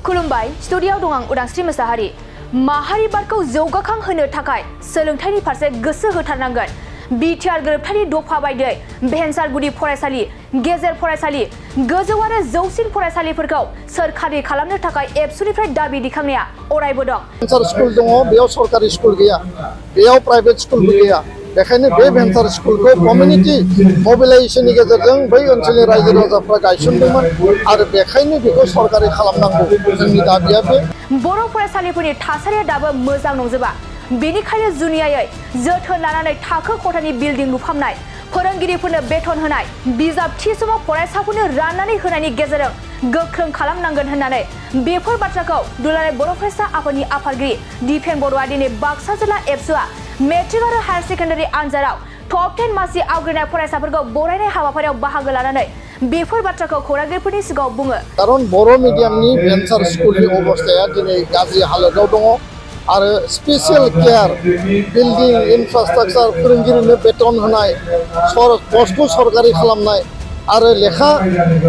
खुलुमबाय स्टुडियाव दं आं उदांस्रि मोसाहारि माहारि बादखौ जौगाखां होनो थाखाय सोलोंथाइनि फारसे गोसो होथारनांगोन बिटिआर गोरोबथानि दफा बायदियै भेन्सार गुदि फरायसालि गेजेर फरायसालि गोजौ आरो जौसिन फरायसालिफोरखौ सोरखारि खालामनो थाखाय एबसुनिफ्राय दाबि दिखांनाया अरायबो दं भेन्सार स्कुल दङ बेयाव सरकारि स्कुल गैया बेयाव प्राइभेट स्कुलबो गैया बेखायनो बे भेन्सार स्कुलखौ कमिउनिटि मोबिलाइजेशननि गेजेरजों बै ओनसोलनि रायजो राजाफ्रा गायसनदोंमोन आरो बेखायनो बेखौ सरकारि खालामनांगौ जोंनि दाबिया बे बर' फरायसालिफोरनि थासारिया दाबो मोजां नंजोबा बेनिखायनो जुनियायै जोथोन लानानै थाखो खथानि बिल्डिं लुफामनाय फोरोंगिरिफोरनो बेथन होनाय बिजाब थि समाव फरायसाफोरनो राननानै होनायनि गेजेरजों गोख्रों खालामनांगोन होननानै बेफोर बाथ्राखौ दुलाराय बर' फरायसा आफादनि आफादगिरि दिपेन बर'आ दिनै बाक्सा जिल्ला एबसुआ मेट्रिक आरो हायार सेकेन्डारि आनजादाव टप 10 मासि आवग्रिनाय फरायसाफोरखौ बरायनाय हाबाफारियाव बाहागो लानानै बेफोर बाथ्राखौ खौरांगिरिफोरनि सिगाङाव बुङो खारन बर' मिडियामनि भेन्सार स्कुलनि अबस्थाया दिनै गाज्रि हालोदाव दङ आरो स्पेसियेल केयार बिल्डिं इनफ्रास्ट्राक्चार फोरोंगिरिनो बेथन होनाय पस्टखौ सरकारि खालामनाय आरो लेखा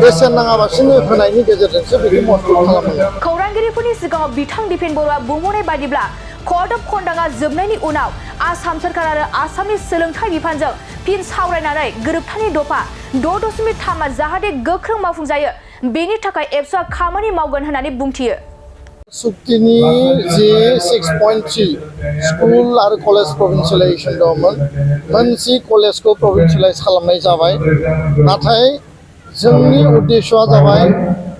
बेसेन नाङाबासिनो होनायनि गेजेरजोंसो बेखौ मजबुत खालामनांगौ खौरांगिरिफोरनि सिगाङाव बिथां दिपेन बर'आ बुंहरनाय बायदिब्ला कर्ट अफ कन्डाक्टआ जोबनायनि उनाव आसाम सरकार आरो आसामनि सोलोंथाइ बिफानजों फिन सावरायनानै गोरोबथानि दफा 6.3 जाहाथे गोख्रों मावफुंजायो बेनि थाखाय एबसुआ खामानि मावगोन होननानै बुंथियो सुक्तिनि जि 6.3 स्कुल आरो कलेज प्रभिन्सियेलाइजेसन दंमोन मोनसे कलेजखौ प्रभिन्सियेलाइज खालामनाय जाबाय नाथाय जोंनि उद्देश्यआ जाबाय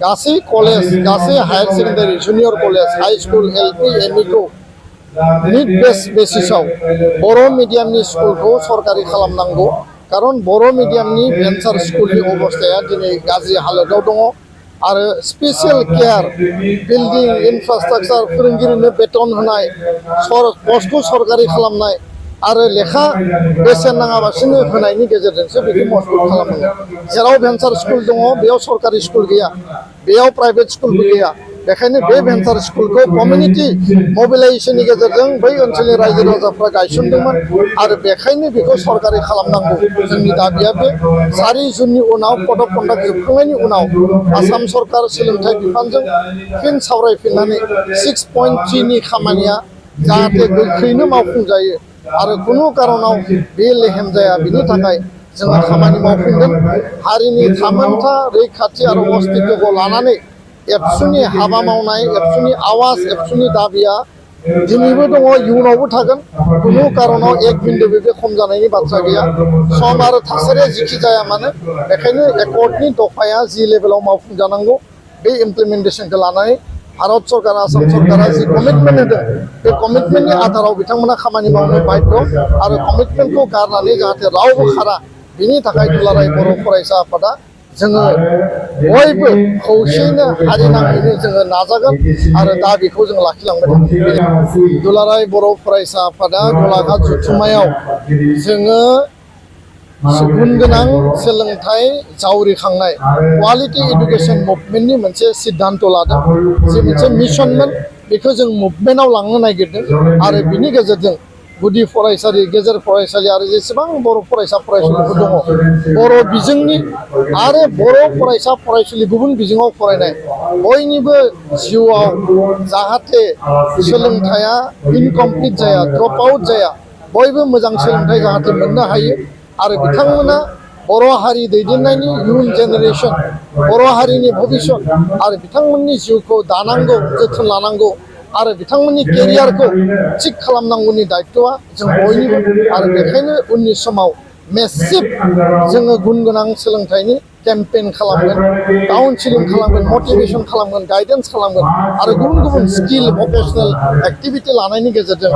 गासै कलेज गासै higher secondary junior college high school LP ME खौ निड बेस्ड बेसिसाव बर' मिडियामनि स्कुलखौ सरकारि खालामनांगौ खारन बर' मिडियामनि भेन्सार स्कुलनि अबस्थाया दिनै गाज्रि हालोदाव दङ आरो स्पेसियेल केयार बिल्डिं इनफ्रास्ट्राक्चार फोरोंगिरिनो बेथन होनाय पस्टखौ सरकारि खालामनाय आरो लेखा बेसेन नाङाबासिनो होनायनि गेजेरजोंसो बेखौ मजबुत खालामनांगौ जेराव भेन्सार स्कुल दङ बेयाव सरकारि स्कुल गैया बेयाव प्राइभेट स्कुलबो गैया बेखायनो बे भेन्सार स्कुलखौ कमिउनिटि मोबिलाइजेशननि गेजेरजों बै ओनसोलनि रायजो राजाफ्रा गायसनदोंमोन आरो बेखायनो बेखौ सरकारि खालामनांगौ जोंनि दाबिया बे 4 जुननि उनाव कर्ट अफ कन्डाक्ट जोबखांनायनि उनाव आसाम सरकार सोलोंथाइ बिफानजों फिन सावरायफिननानै 6.3 नि खामानिया जाहाथे गोख्रैनो मावफुंजायो आरो कुनु कारनाव बे लेहेम जाया बिनि थाखाय जोङो खामानि मावफुंगोन हारिनि थामोनथा रैखाथि आरो अस्तित्वखौ लानानै एबसुनि हाबा मावनाय एबसुनि आवाज एबसुनि दाबिया दिनैबो दङ इयुनावबो थागोन कुनु कारनाव एक बिन्दुबो बे खम जानायनि बाथ्रा गैया सम आरो थासारिया जिखि जाया मानो बेखायनो एकर्डनि दफाया जि लेभेलाव मावफुंजानांगौ बे इमप्लिमेन्टेसनखौ लानानै भारत सरकार आसाम सरकारा जि कमिटमेन्ट होदों बे कमिटमेन्टनि आधाराव बिथांमोना खामानि मावनो बाध्य आरो कमिटमेन्टखौ गारनानै जाहाथे रावबो खारा बिनि थाखाय दुलाराय बर' फरायसा आफादा जोङो बयबो खौसेयैनो हारि नाङैनो जोङो नाजागोन आरो दाबिखौ जों लाखिलांबाय थागोन दुलाराय बर' फरायसा आफादा गलाघाट जथुम्मायाव जोङो गुन गोनां सोलोंथाइ जावरिखांनाय क्वालिटि एडुकेसन मुभमेन्टनि मोनसे सिद्धान्त लादों जे मोनसे मिशनमोन बेखौ जों मुभमेन्टआव लांनो नागिरदों आरो बिनि गेजेरजों गुदि फरायसालि गेजेर फरायसालि आरो जेसेबां बर' फरायसा फरायसुलिफोर दङ बर' बिजोंनि आरो बर' फरायसा फरायसुलि गुबुन बिजोङाव फरायनाय बयनिबो जिउआव जाहाथे सोलोंथाइया इनकमप्लिट जाया ड्रप आउट जाया बयबो मोजां सोलोंथाइ जाहाथे मोननो हायो आरो बिथांमोना बर' हारि दैदेननायनि इयुन जेनेरेसन बर' हारिनि भबिष्यत आरो बिथांमोननि जिउखौ दानांगौ जोथोन लानांगौ आरो बिथांमोननि केरियारखौ थिक खालामनांगौनि दायित्वआ जों बयनिबो आरो बेखायनो उननि समाव मेसिभ जोङो गुन गोनां सोलोंथाइनि केम्पेइन खालामगोन काउन्सिलिं खालामगोन मटिभेसन खालामगोन गाइडेन्स खालामगोन आरो गुबुन गुबुन स्किल भकेसनेल एक्टिभिटि लानायनि गेजेरजों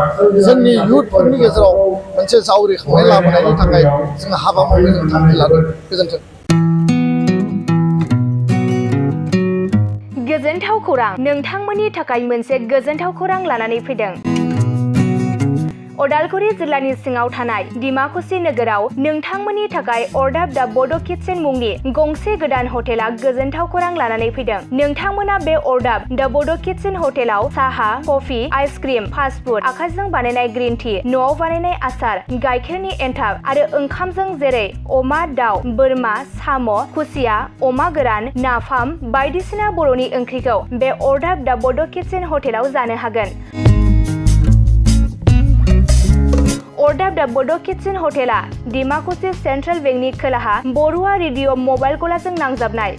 जोंनि इयुथफोरनि गेजेराव मोनसे जावरिखांनाय लाबोनायनि थाखाय जों हाबा मावनो जों थांखि लादों गोजोन्थों गोजोनथाव खौरां नोंथांमोननि थाखाय मोनसे गोजोनथाव खौरां लानानै फैदों उदालगुरि जिल्लानि सिङाव थानाय डिमाकुसि नोगोराव नोंथांमोननि थाखाय अर्डाब दा बड' किटचेन मुंनि गंसे गोदान हटेला गोजोनथाव खौरां लानानै फैदों। नोंथांमोना बे अर्डाब दा बड' किटचेन हटेलाव साहा, कफि, आइसक्रिम, फास्ट फुड, आखाइजों बानायनाय ग्रीन टि, न'आव बानायनाय आसार, गाइखेरनि एन्थाब आरो ओंखामजों जेरै अमा, दाउ, बोरमा, साम', खुसिया, अमा गोरान, नाफाम बायदिसिना बर'नि ओंख्रिखौ बे अर्डाब दा बड' किटचेन हटेलाव जानो हागोन। अर्डाब दा बड' किटचेन हटेला डिमाकुसि सेन्ट्रेल बेंकनि खोलाहा बरुवा रेडिअ मबाइल गलाजों नांजाबनाय।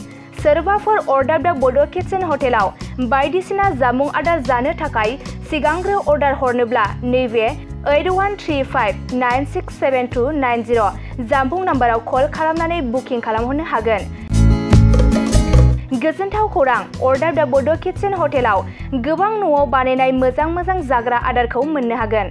सोरबाफोर अर्डाब दा बड' किटचेन हटेलाव बायदिसिना जामुं आदार जानो थाखाय सिगांग्रो अर्डार हरनोब्ला नैबे 8135967290 जामबुं नाम्बाराव कल खालामनानै बुकिं खालामहरनो हागोन। गोजोनथाव खौरां, अर्डाब दा बड' किटचेन हटेलाव गोबां न'आव बानायनाय मोजां जाग्रा आदारखौ मोननो हागोन।